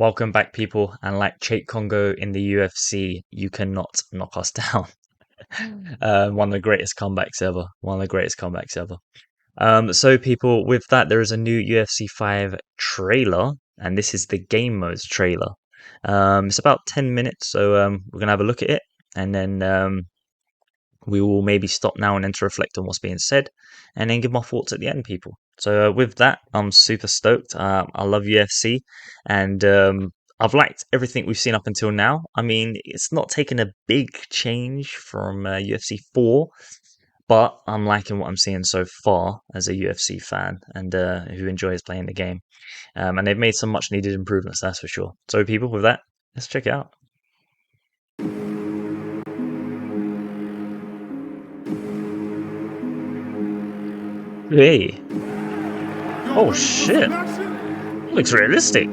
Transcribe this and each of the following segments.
Welcome back, people. And like Chait Congo in the UFC, you cannot knock us down. One of the greatest comebacks ever. One of the greatest comebacks ever. So, people, with that, there is a new UFC 5 trailer, and this is the game modes trailer. It's about 10 minutes, so we're going to have a look at it, and then we will maybe stop now and then to reflect on what's being said, and then give my thoughts at the end, people. So with that, I'm super stoked. I love UFC, and I've liked everything we've seen up until now. I mean, it's not taken a big change from UFC 4, but I'm liking what I'm seeing so far as a UFC fan and who enjoys playing the game. And they've made some much needed improvements, that's for sure. So people, with that, let's check it out. Hey. Oh shit. Looks realistic.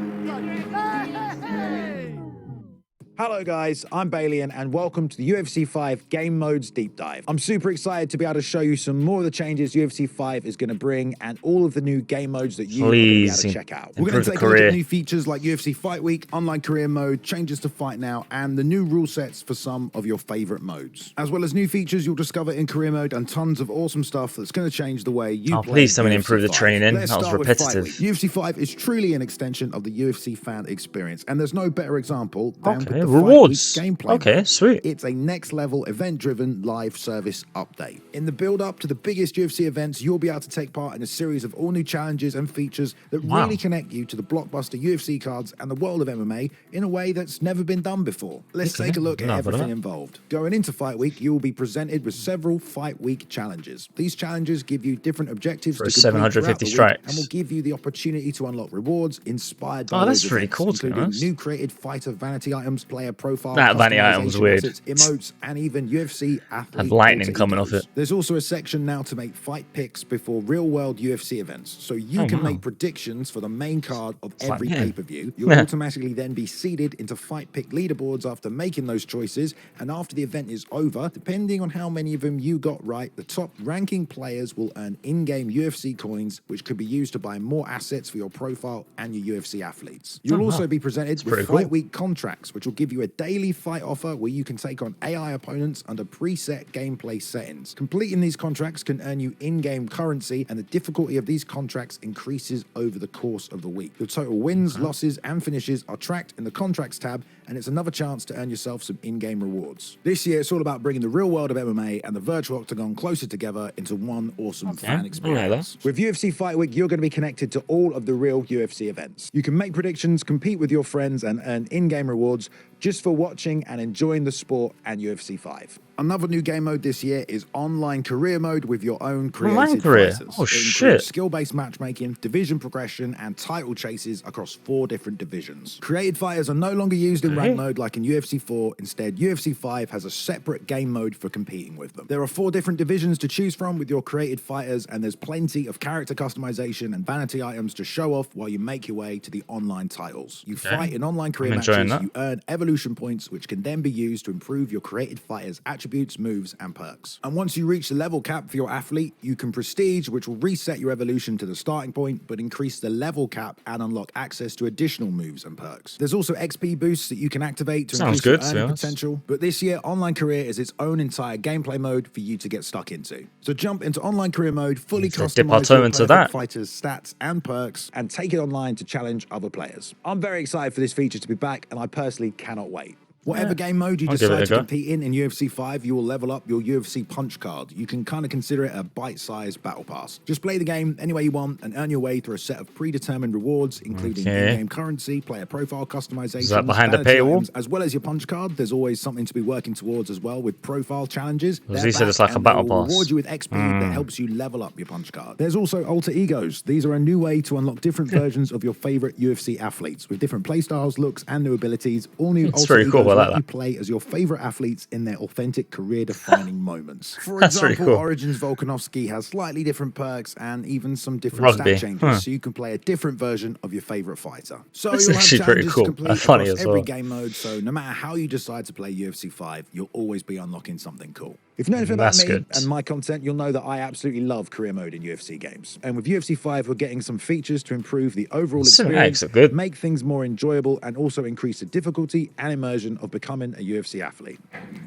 Hello guys, I'm Balian and welcome to the UFC 5 Game Modes Deep Dive. I'm super excited to be able to show you some more of the changes UFC 5 is going to bring and all of the new game modes that you are going to be able to check out. We're going to take a look at new features like UFC Fight Week, online career mode, changes to Fight Now, and the new rule sets for some of your favorite modes. As well as new features you'll discover in career mode and tons of awesome stuff that's going to change the way you play. Please somebody improve the training. That was repetitive. UFC 5 is truly an extension of the UFC fan experience, and there's no better example than with the rewards gameplay. Okay, sweet. It's a next level event-driven live service update. In the build-up to the biggest UFC events, you'll be able to take part in a series of all new challenges and features that really connect you to the blockbuster UFC cards and the world of MMA in a way that's never been done before. Let's take a look at everything involved. Going into Fight Week, you will be presented with several Fight Week challenges. These challenges give you different objectives for to 750 strikes, and will give you the opportunity to unlock rewards inspired by that's really cool, including new created fighter vanity items, player profile, that vanity item's weird. Emotes, and even UFC athlete had lightning coming off it. There's also a section now to make fight picks before real-world UFC events, so you can make predictions for the main card of every pay-per-view. You'll automatically then be seeded into fight pick leaderboards after making those choices, and after the event is over, depending on how many of them you got right, the top ranking players will earn in-game UFC coins, which could be used to buy more assets for your profile and your UFC athletes. You'll also be presented with Fight Week contracts, which will give you a daily fight offer where you can take on AI opponents under preset gameplay settings. Completing these contracts can earn you in-game currency, and the difficulty of these contracts increases over the course of the week. Your total wins, losses, and finishes are tracked in the contracts tab, and it's another chance to earn yourself some in-game rewards. This year, it's all about bringing the real world of MMA and the virtual octagon closer together into one awesome fan experience. With UFC Fight Week, you're going to be connected to all of the real UFC events. You can make predictions, compete with your friends, and earn in-game rewards just for watching and enjoying the sport and UFC 5. Another new game mode this year is online career mode with your own created fighters. Oh shit. Skill-based matchmaking, division progression, and title chases across 4 different divisions. Created fighters are no longer used in rank mode like in UFC 4. Instead, UFC 5 has a separate game mode for competing with them. There are 4 different divisions to choose from with your created fighters, and there's plenty of character customization and vanity items to show off while you make your way to the online titles. You fight in online career matches, you earn evolution points, which can then be used to improve your created fighters' attributes, moves, and perks. And once you reach the level cap for your athlete, you can prestige, which will reset your evolution to the starting point, but increase the level cap and unlock access to additional moves and perks. There's also XP boosts that you can activate to increase your earning potential, but this year, online career is its own entire gameplay mode for you to get stuck into. So jump into online career mode, fully customize your fighters' stats and perks, and take it online to challenge other players. I'm very excited for this feature to be back, and I personally cannot wait. Whatever game mode you decide to compete in UFC 5, you will level up your UFC punch card. You can kind of consider it a bite-sized battle pass. Just play the game any way you want and earn your way through a set of predetermined rewards, including in-game currency, player profile customization, is that behind the paywall? As well as your punch card, there's always something to be working towards as well with profile challenges. He said it's like a battle pass. Reward you with XP that helps you level up your punch card. There's also alter egos. These are a new way to unlock different versions of your favorite UFC athletes with different playstyles, looks, and new abilities. All new alter egos let you play as your favorite athletes in their authentic career-defining moments. For example, Origins Volkanovski has slightly different perks and even some different stat changes, so you can play a different version of your favorite fighter. So you'll have challenges to complete across every game mode, so no matter how you decide to play UFC 5, you'll always be unlocking something cool. If you know anything about That's me good. and my content, you'll know that I absolutely love career mode in UFC games. And with UFC 5, we're getting some features to improve the overall experience, Cinematics are good. make things more enjoyable, and also increase the difficulty and immersion of becoming a UFC athlete.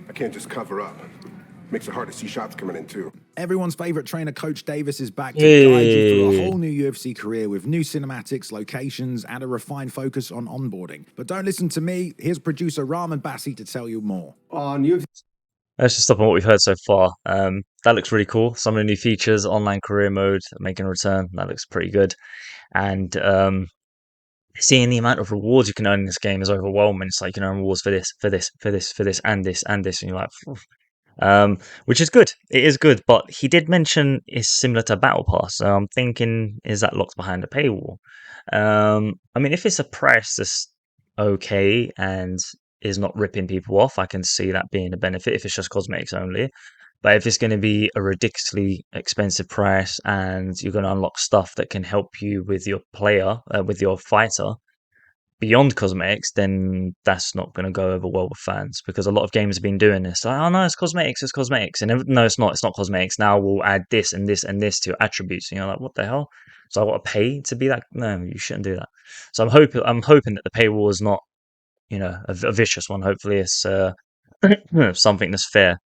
I can't just cover up. Makes it hard to see shots coming in, too. Everyone's favorite trainer, Coach Davis, is back to guide you through a whole new UFC career with new cinematics, locations, and a refined focus on onboarding. But don't listen to me. Here's producer Rahman Bassi to tell you more. On UFC Let's just stop on what we've heard so far. That looks really cool. Some of the new features, online career mode, making a return. That looks pretty good. And seeing the amount of rewards you can earn in this game is overwhelming. It's like you can earn rewards for this, for this, for this, for this, and this, and this, and you're like, which is good. It is good, but he did mention it's similar to Battle Pass. So I'm thinking, is that locked behind a paywall? I mean, if it's a price that's okay and is not ripping people off, I can see that being a benefit if it's just cosmetics only. But if it's going to be a ridiculously expensive price and you're going to unlock stuff that can help you with your player, with your fighter, beyond cosmetics, then that's not going to go over well with fans because a lot of games have been doing this. Like, oh no, it's cosmetics, and no, it's not cosmetics. Now we'll add this and this and this to your attributes, and you're like, what the hell? So I got to pay to be that? No, you shouldn't do that. So I'm hoping that the paywall is not, a vicious one. Hopefully, it's something that's fair.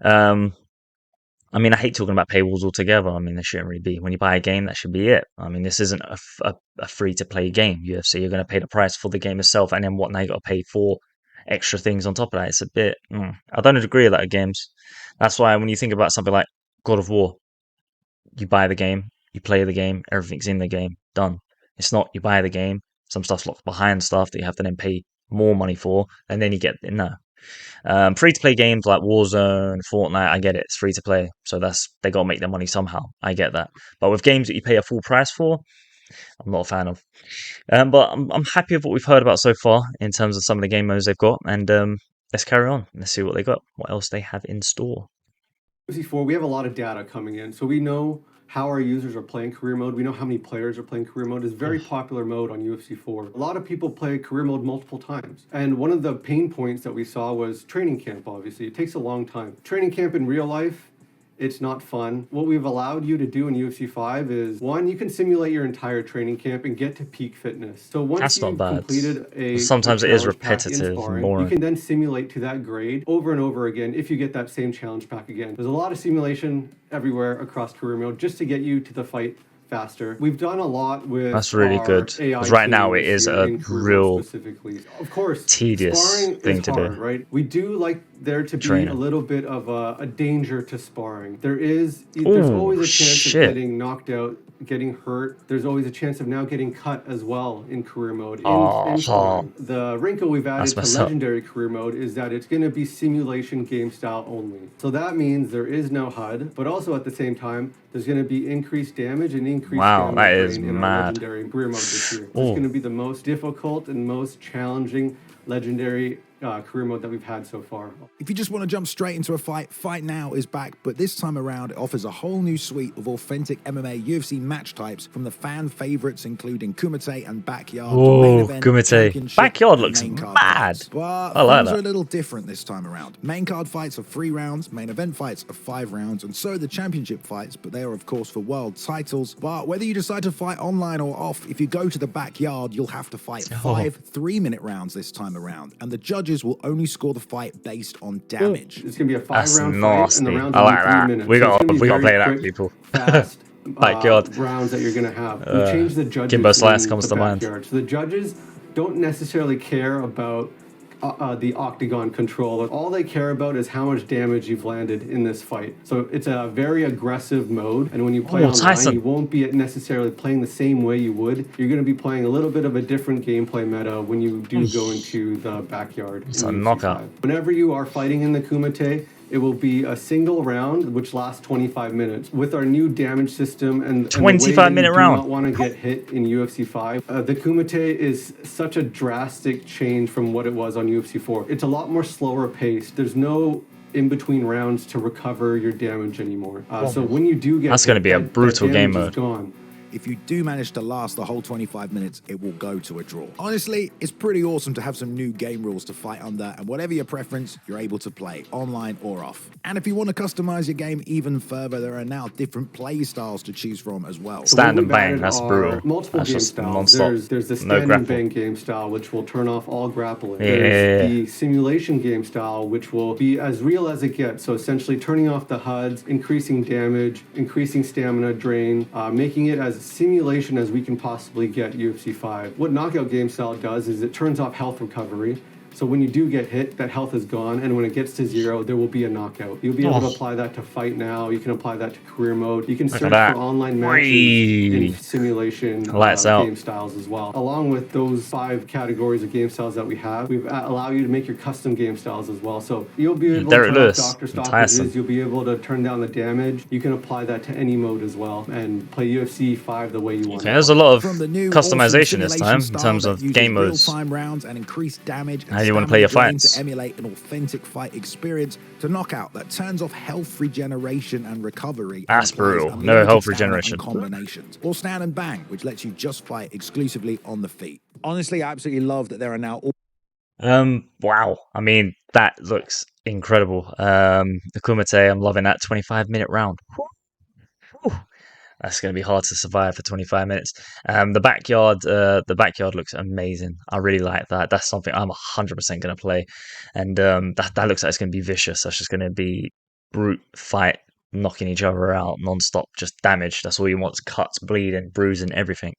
I mean, I hate talking about paywalls altogether. I mean, there shouldn't really be. When you buy a game, that should be it. I mean, this isn't a free-to-play game. UFC, you're going to pay the price for the game itself, and then what? Now you got to pay for extra things on top of that. It's a bit. I don't agree with that at games. That's why when you think about something like God of War, you buy the game, you play the game, everything's in the game, done. It's not you buy the game, some stuff's locked behind stuff that you have to then pay more money for, and then you get no. Free to play games like Warzone, Fortnite, I get it. It's free to play, so they got to make their money somehow. I get that. But with games that you pay a full price for, I'm not a fan of. But I'm happy with what we've heard about so far in terms of some of the game modes they've got, and let's carry on. Let's see what they got. What else they have in store. UFC 4, we have a lot of data coming in, so we know how our users are playing career mode. We know how many players are playing career mode. It's a very popular mode on UFC 4. A lot of people play career mode multiple times. And one of the pain points that we saw was training camp, obviously. It takes a long time. Training camp in real life, it's not fun. What we've allowed you to do in UFC 5 is, one, you can simulate your entire training camp and get to peak fitness. So once you've completed a sometimes it is repetitive, sparring, you can then simulate to that grade over and over again if you get that same challenge pack again. There's a lot of simulation everywhere across career mode just to get you to the fight faster. We've done a lot with that's really good because right now it is a real of course tedious thing to do, right? We do like there to be a little bit of a danger to sparring. There's always a chance of getting knocked out, getting hurt. There's always a chance of now getting cut as well in career mode. In sparring. The wrinkle we've added to legendary career mode is that it's going to be simulation game style only. So that means there is no HUD, but also at the same time there's going to be increased damage and increased damage that is in mad. our legendary career mode this year. It's going to be the most difficult and most challenging legendary career mode that we've had so far. If you just want to jump straight into a fight, Fight Now is back, but this time around it offers a whole new suite of authentic MMA UFC match types from the fan favorites including Kumite and Backyard. Kumite. Backyard looks mad. But I like things that. are a little different this time around. Main card fights are 3 rounds, main event fights are 5 rounds, and so are the championship fights, but they are of course for world titles. But whether you decide to fight online or off, if you go to the Backyard, you'll have to fight 5 3-minute rounds this time around, and the judges will only score the fight based on damage. It's going to be a 5-round fight, and the rounds I like will be 3 that. minutes. We got to play that, people. Fast, Backyard rounds that you're going to have. We changed the judges. Kimbo Slice comes to mind. So the judges don't necessarily care about the octagon control. All they care about is how much damage you've landed in this fight. So it's a very aggressive mode, and when you play online, Tyson. you won't be necessarily playing the same way you would. You're going to be playing a little bit of a different gameplay meta when you do go into the Backyard. It's a knockout. Whenever you are fighting in the Kumite, it will be a single round, which lasts 25 minutes. With our new damage system and 25-minute round. Do not want to get hit in UFC 5. The Kumite is such a drastic change from what it was on UFC 4. It's a lot more slower paced. There's no in between rounds to recover your damage anymore. So when you do get that's going to be a brutal game mode. Gone. if you do manage to last the whole 25 minutes, it will go to a draw. Honestly, it's pretty awesome to have some new game rules to fight under, and whatever your preference, you're able to play, online or off. And if you want to customize your game even further, there are now different play styles to choose from as well. Stand and We've bang, added that's our brutal. multiple That's game just styles. non-stop. There's the No stand and grapple. bang game style, which will turn off all grappling. Yeah. There's the simulation game style, which will be as real as it gets. So essentially turning off the HUDs, increasing damage, increasing stamina drain, making it as simulation as we can possibly get UFC 5. What knockout game style does is it turns off health recovery. So when you do get hit, that health is gone, and when it gets to 0, there will be a knockout. You'll be able to apply that to Fight Now. You can apply that to Career Mode. You can search for online matches in simulation game styles as well. Along with those 5 categories of game styles that we have, we've allow you to make your custom game styles as well. So you'll be able to turn off Dr. Stoppages. You'll be able to turn down the damage. You can apply that to any mode as well and play UFC 5 the way you want. Okay, there's a lot of From the new customization this awesome time in simulation terms style of that game uses modes. real-time rounds and increased damage and How you want to play your stamina drain fights. to emulate an authentic fight experience, to knockout that turns off health regeneration and recovery. That's and applies brutal. No unlimited health stamina regeneration. and combinations. Or stand and bang, which lets you just fight exclusively on the feet. Honestly, I absolutely love that there are now Wow. I mean, that looks incredible. The Kumite, I'm loving that 25-minute round. Whew. That's going to be hard to survive for 25 minutes. The backyard looks amazing. I really like that. That's something I'm 100% going to play, and that looks like it's going to be vicious. That's just going to be brute fight, knocking each other out non-stop, just damage. That's all you want: is cuts, bleeding, bruising, everything.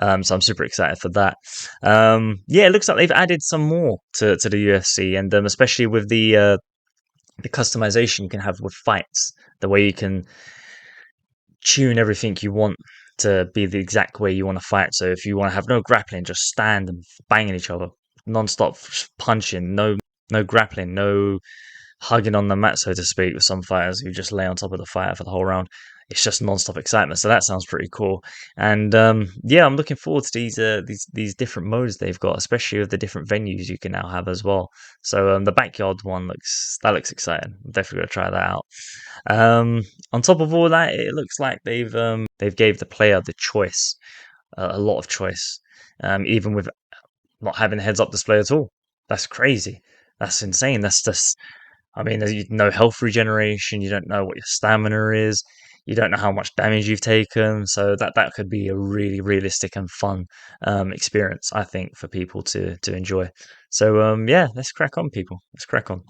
So I'm super excited for that. Yeah, it looks like they've added some more to the UFC, and especially with the customization you can have with fights, the way you can tune everything you want to be the exact way you want to fight. So if you want to have no grappling, just stand and banging each other non-stop, punching, no grappling, no hugging on the mat, so to speak, with some fighters who just lay on top of the fighter for the whole round. It's just non-stop excitement. So that sounds pretty cool. And yeah, I'm looking forward to these different modes they've got, especially with the different venues you can now have as well. So the backyard one looks exciting. I'm definitely gonna try that out. On top of all that, it looks like they've gave the player the choice, a lot of choice, even with not having a heads-up display at all. That's crazy. That's insane. That's just, I mean, there's no health regeneration. You don't know what your stamina is. You don't know how much damage you've taken. So that could be a really realistic and fun experience, I think, for people to enjoy. So yeah, let's crack on, people. Let's crack on.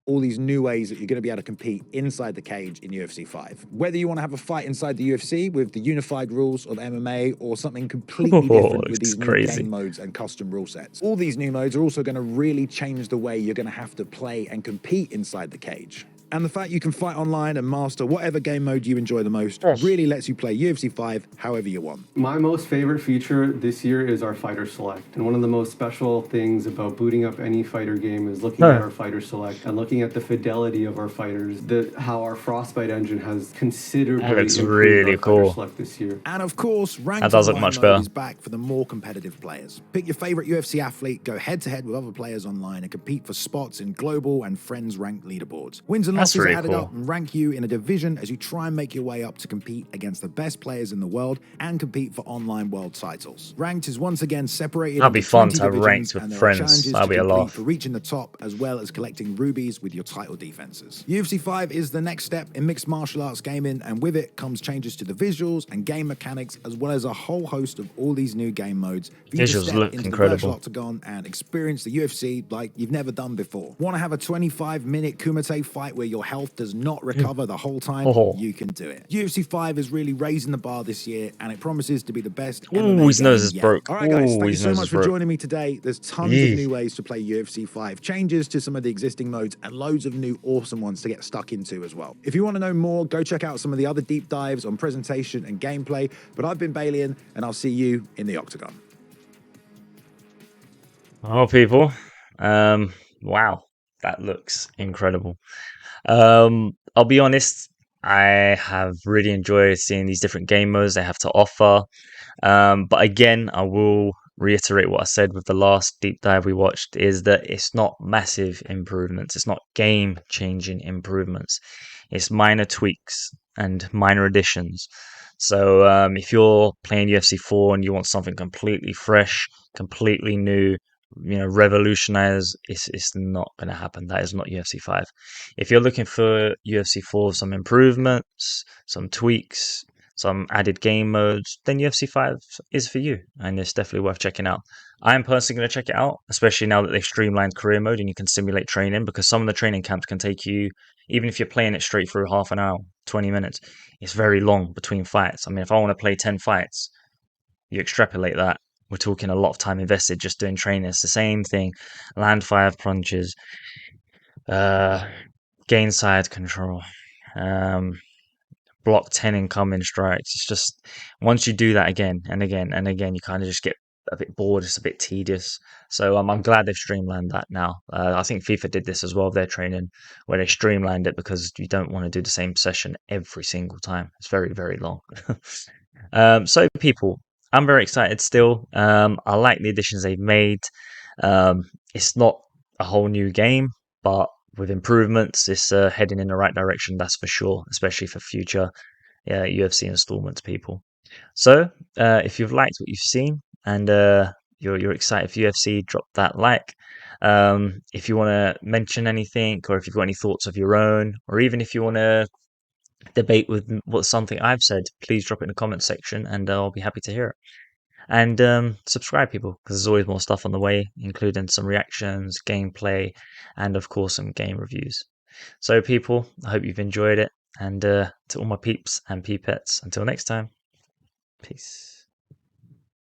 all these new ways that you're going to be able to compete inside the cage in UFC 5. Whether you want to have a fight inside the UFC with the unified rules of MMA or something completely different with these new game modes and custom rule sets. All these new modes are also going to really change the way you're going to have to play and compete inside the cage. And the fact you can fight online and master whatever game mode you enjoy the most really lets you play UFC 5 however you want. My most favorite feature this year is our fighter select. And one of the most special things about booting up any fighter game is looking at our fighter select and looking at the fidelity of our fighters, how our frostbite engine has considerably improved really our cool fighter select this year. And of course, ranked that does look online much mode better. is back for the more competitive players. Pick your favorite UFC athlete, go head to head with other players online and compete for spots in global and friends ranked leaderboards. Wins and That's losses really are added cool. up and rank you in a division as you try and make your way up to compete against the best players in the world and compete for online world titles. Ranked is once again separated That'd be into fun 20 to have divisions, ranked with and there are friends. challenges That'd to be a complete laugh. for reaching the top, as well as collecting rubies with your title defenses. UFC 5 is the next step in mixed martial arts gaming, and with it comes changes to the visuals and game mechanics, as well as a whole host of all these new game modes for you to Visuals step look into incredible. the virtual octagon and experience the UFC like you've never done before. Want to have a 25-minute Kumite fight where your health does not recover the whole time? You can do it. UFC 5 is really raising the bar this year, and it promises to be the best MMA Ooh, his nose game is yet. broke. All right, guys, Ooh, thank you his so nose much is for broke. joining me today. There's tons of new ways to play UFC 5, changes to some of the existing modes, and loads of new awesome ones to get stuck into as well. If you want to know more, go check out some of the other deep dives on presentation and gameplay. But I've been Balian, and I'll see you in the octagon. Oh, people. Wow, that looks incredible. I'll be honest, I have really enjoyed seeing these different game modes they have to offer. But again, I will reiterate what I said with the last deep dive we watched, is that it's not massive improvements. It's not game-changing improvements. It's minor tweaks and minor additions So if you're playing UFC 4 and you want something completely fresh, completely new, revolutionize, it's not going to happen. That is not UFC 5. If you're looking for UFC 4, some improvements, some tweaks, some added game modes, then UFC 5 is for you, and it's definitely worth checking out. I'm personally going to check it out, especially now that they've streamlined career mode and you can simulate training, because some of the training camps can take you, even if you're playing it straight through, half an hour, 20 minutes. It's very long between fights. I mean, if I want to play 10 fights, you extrapolate that. We're talking a lot of time invested just doing training. It's the same thing. Land 5 punches, uh, gain side control, um, block 10 incoming strikes. It's just, once you do that again and again and again, you kind of just get a bit bored. It's a bit tedious. So I'm glad they've streamlined that now. I think FIFA did this as well, their training, where they streamlined it because you don't want to do the same session every single time. It's very, very long. So people, I'm very excited still. I like the additions they've made. It's not a whole new game, but with improvements, it's heading in the right direction, that's for sure, especially for future UFC installments, people. So, if you've liked what you've seen and you're excited for UFC, drop that like. If you want to mention anything, or if you've got any thoughts of your own, or even if you want to debate with what's something I've said, please drop it in the comment section, and I'll be happy to hear it. And subscribe, people, because there's always more stuff on the way, including some reactions, gameplay, and of course some game reviews. So, people, I hope you've enjoyed it, and to all my peeps and peepettes, until next time, peace.